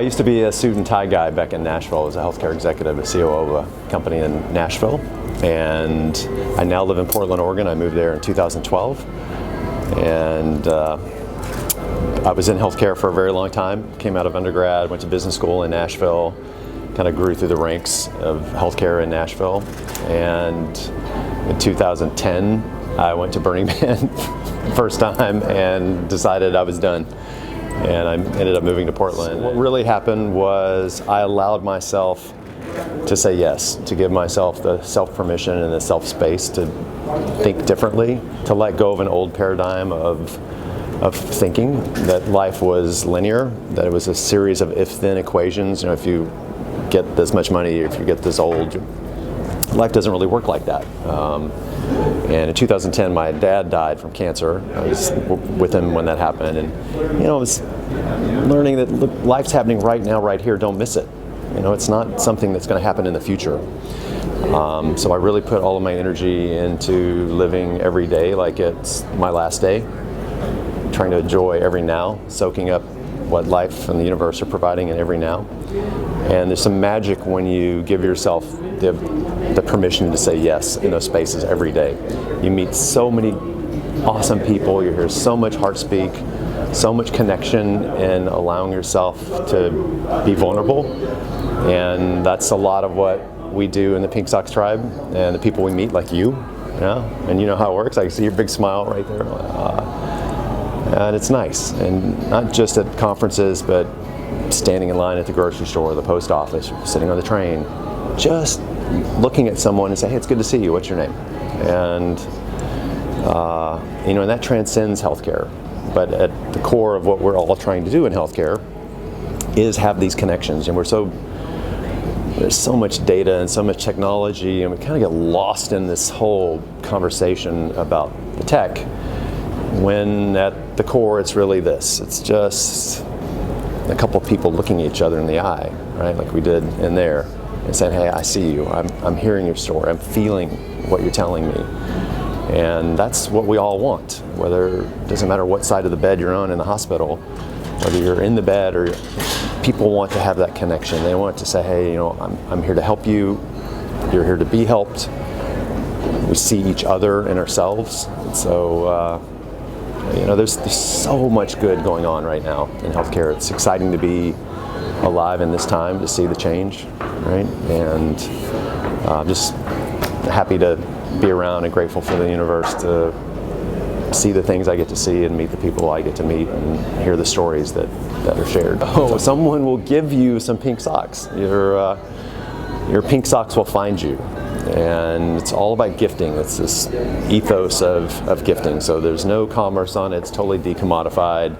used to be a suit and tie guy back in Nashville. I was a healthcare executive, a COO of a company in Nashville. And I now live in Portland, Oregon. I moved there in 2012. And I was in healthcare for a very long time. Came out of undergrad, went to business school in Nashville, kind of grew through the ranks of healthcare in Nashville. And in 2010, I went to Burning Man first time and decided I was done. And I ended up moving to Portland. What really happened was I allowed myself to say yes, to give myself the self-permission and the self-space to think differently, to let go of an old paradigm of thinking that life was linear, that it was a series of if-then equations. You know, if you get this much money, if you get this old, life doesn't really work like that. And in 2010, my dad died from cancer. I was with him when that happened, and I was learning that life's happening right now, right here. Don't miss it. It's not something that's going to happen in the future. So I really put all of my energy into living every day like it's my last day, trying to enjoy every now, soaking up what life and the universe are providing in every now. And there's some magic when you give yourself the permission to say yes in those spaces every day. You meet so many awesome people, you hear so much heart speak, so much connection in allowing yourself to be vulnerable. And that's a lot of what we do in the Pinksocks tribe and the people we meet, like you. And you know how it works. I see your big smile right there. And it's nice. And not just at conferences, but standing in line at the grocery store, the post office, sitting on the train, just looking at someone and say, hey, it's good to see you. What's your name? And and that transcends healthcare. But at the core of what we're all trying to do in healthcare is have these connections. And there's so much data and so much technology, and we kind of get lost in this whole conversation about the tech, when at the core it's really this. It's just a couple of people looking at each other in the eye, right, like we did in there, and saying, hey, I see you, I'm hearing your story, I'm feeling what you're telling me. And that's what we all want, it doesn't matter what side of the bed you're on in the hospital, whether you're in the bed or people want to have that connection. They want to say, hey, I'm here to help you, you're here to be helped. We see each other and ourselves. So, there's so much good going on right now in healthcare. It's exciting to be alive in this time, to see the change, right? And just happy to be around and grateful for the universe to see the things I get to see and meet the people I get to meet and hear the stories that are shared. So someone will give you some pink socks. Your pink socks will find you. And it's all about gifting. It's this ethos of gifting. So there's no commerce on it. It's totally decommodified.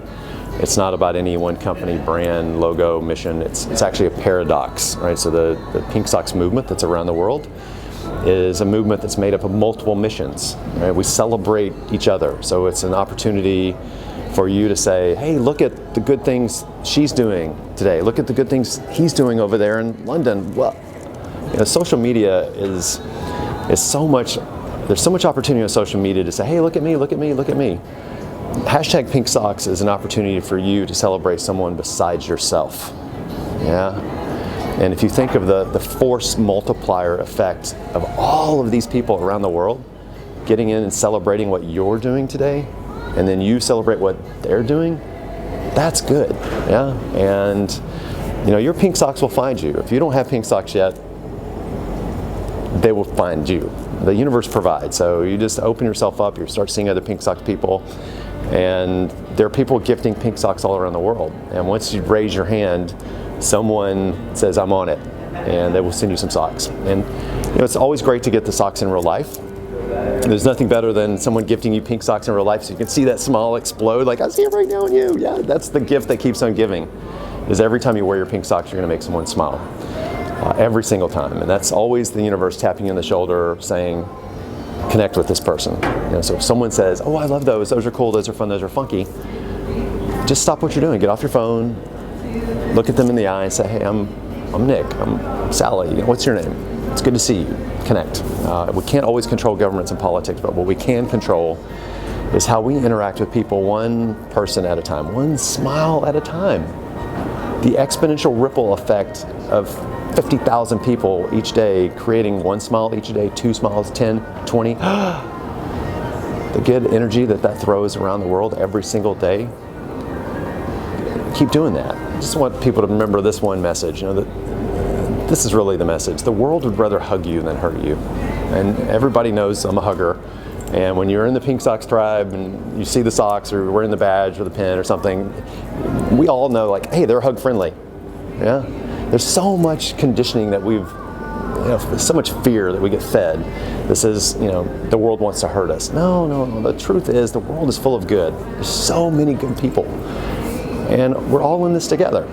It's not about any one company, brand, logo, mission. It's actually a paradox, right? So the Pinksocks movement that's around the world is a movement that's made up of multiple missions, right? We celebrate each other. So it's an opportunity for you to say, hey, look at the good things she's doing today. Look at the good things he's doing over there in London. Well, social media is so much, there's so much opportunity on social media to say, hey, look at me, look at me, look at me. Hashtag Pink Socks is an opportunity for you to celebrate someone besides yourself. And if you think of the force multiplier effect of all of these people around the world getting in and celebrating what you're doing today, and then you celebrate what they're doing, that's good. And your pink socks will find you. If you don't have pink socks yet, they will find you. The universe provides. So you just open yourself up, you start seeing other pink socks people, and there are people gifting pink socks all around the world. And once you raise your hand, someone says, I'm on it, and they will send you some socks. And it's always great to get the socks in real life. There's nothing better than someone gifting you pink socks in real life, so you can see that smile explode, like I see it right now on you. Yeah, that's the gift that keeps on giving, is every time you wear your pink socks, you're gonna make someone smile. Every single time. And that's always the universe tapping you on the shoulder saying, connect with this person. So if someone says, oh, I love those are cool, those are fun, those are funky, just stop what you're doing, get off your phone, look at them in the eye and say, hey, I'm Nick, I'm Sally, what's your name? It's good to see you, connect. We can't always control governments and politics, but what we can control is how we interact with people one person at a time, one smile at a time. the exponential ripple effect of 50,000 people each day creating one smile each day, 2 smiles, 10, 20. The good energy that throws around the world every single day. Keep doing that. I just want people to remember this one message. You know, that this is really the message. The world would rather hug you than hurt you. And everybody knows I'm a hugger. And when you're in the Pinksocks tribe and you see the socks or wearing the badge or the pin or something, we all know, like, hey, they're hug friendly. Yeah. There's so much conditioning that we've, so much fear that we get fed. This is, the world wants to hurt us. No. The truth is the world is full of good. There's so many good people. And we're all in this together.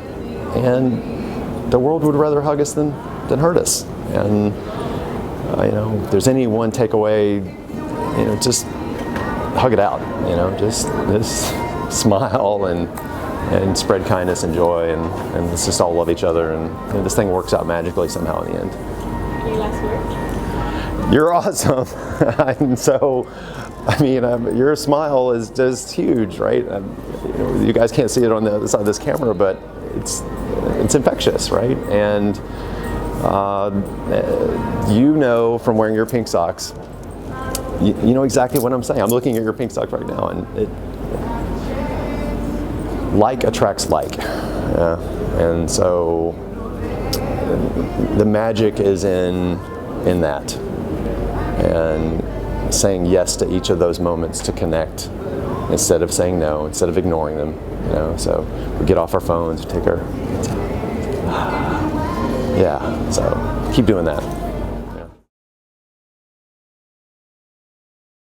And the world would rather hug us than hurt us. And, if there's any one takeaway, just hug it out. Just smile and spread kindness and joy, and let's just all love each other, and this thing works out magically somehow in the end. Any last words? You're awesome. And so, your smile is just huge, right? You guys can't see it on the other side of this camera, but it's infectious, right? And from wearing your pink socks, you know exactly what I'm saying. I'm looking at your pink socks right now, and like attracts like. And so the magic is in that, and saying yes to each of those moments to connect instead of saying no, instead of ignoring them. So we get off our phones, take our, so keep doing that.